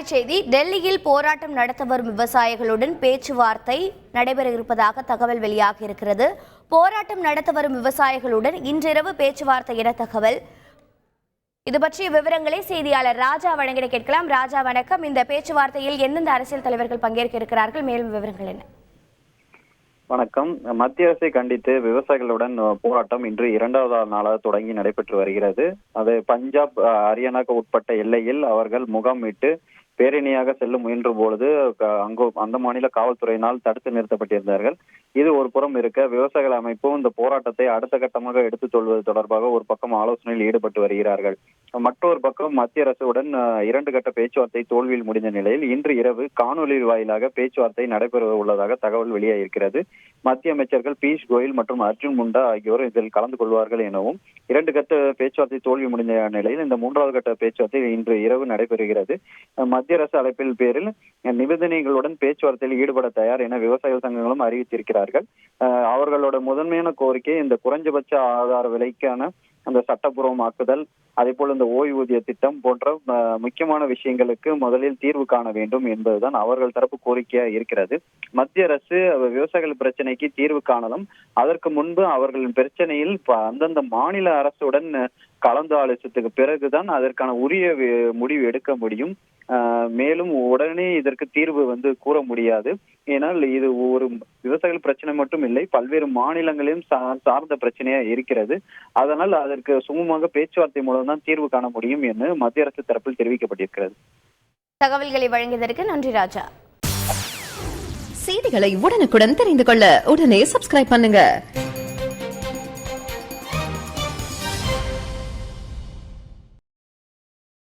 அண்மைச் செய்தி. டெல்லியில் போராட்டம் நடத்த வரும் விவசாயிகளுடன் பேச்சுவார்த்தை நடைபெற இருப்பதாக தகவல் வெளியாகி இருக்கிறது. போராட்டம் நடத்த வரும் விவசாயிகளுடன் இன்றிரவு பேச்சுவார்த்தை என தகவல். இது பற்றிய விவரங்களை செய்தியாளர் ராஜா வழங்கிட கேட்கலாம். ராஜா வணக்கம். இந்த பேச்சுவார்த்தையில் எந்தெந்த அரசியல் தலைவர்கள் பங்கேற்க இருக்கிறார்கள்? மேலும் விவரங்கள் என்ன? வணக்கம். மத்திய அரசை கண்டித்து விவசாயிகளுடன் போராட்டம் இன்று இரண்டாவது நாளாக தொடங்கி நடைபெற்று வருகிறது. அது பஞ்சாப், ஹரியானாக்கு உட்பட்ட எல்லையில் அவர்கள் முகாமிட்டு பேரணியாக செல்ல முயன்ற பொழுது அந்த மாநில காவல்துறையினால் தடுத்து நிறுத்தப்பட்டிருந்தார்கள். இது ஒரு புறம் இருக்க, விவசாயிகள் அமைப்பும் இந்த போராட்டத்தை அடுத்த கட்டமாக எடுத்துச் சொல்வது தொடர்பாக ஒரு பக்கம் ஆலோசனையில் ஈடுபட்டு வருகிறார்கள். மற்றொரு பக்கம் மத்திய அரசுடன் 2 கட்ட பேச்சுவார்த்தை தோல்வியில் முடிந்த நிலையில் இன்று இரவு காணொலி வாயிலாக பேச்சுவார்த்தை நடைபெற உள்ளதாக தகவல் வெளியாகியிருக்கிறது. மத்திய அமைச்சர்கள் பியூஷ் கோயல் மற்றும் அர்ஜுன் முண்டா ஆகியோர் இதில் கலந்து கொள்வார்கள் எனவும் 2 கட்ட பேச்சுவார்த்தை தோல்வி முடிந்த நிலையில் இந்த 3வது கட்ட பேச்சுவார்த்தை இன்று இரவு நடைபெறுகிறது. மத்திய அரசு அழைப்பில் பேரில் நிபந்தனைகளுடன் பேச்சுவார்த்தையில் ஈடுபட தயார் என விவசாயிகள் சங்கங்களும் அறிவித்திருக்கிறார்கள். அவர்களோட முதன்மையான கோரிக்கை இந்த குறைஞ்சபட்ச ஆதார விலைக்கான அந்த சட்டப்பூர்வமாக்குதல், அதே போல இந்த ஓய்வூதிய திட்டம் போன்ற முக்கியமான விஷயங்களுக்கு முதலில் தீர்வு காண வேண்டும் என்பதுதான் அவர்கள் தரப்பு கோரிக்கையா இருக்கிறது. மத்திய அரசு விவசாயிகள் பிரச்சனைக்கு தீர்வு காணலாம். அதற்கு முன்பு அவர்களின் பிரச்சனையில் அந்தந்த மாநில அரசுடன் கலந்து ஆலோசித்ததுக்கு பிறகுதான் அதற்கான உரிய முடிவு எடுக்க முடியும். மேலும் உடனே இதற்கு தீர்வு கூற முடியாது. ஏனால் இது ஒரு விவசாயிகள் பிரச்சனை மட்டும் இல்லை, பல்வேறு மாநிலங்களையும் சார்ந்த பிரச்சனையா இருக்கிறது. அதனால் அதற்கு சுமூகமாக பேச்சுவார்த்தை மூலம் தான் தீர்வு காண முடியும் என்று மத்திய அரசு தரப்பில் தெரிவிக்கப்பட்டிருக்கிறது. தகவல்களை வழங்கியதற்கு நன்றி ராஜா. செய்திகளை உடனுக்குடன் தெரிந்து கொள்ள உடனே சப்ஸ்கிரைப் பண்ணுங்க.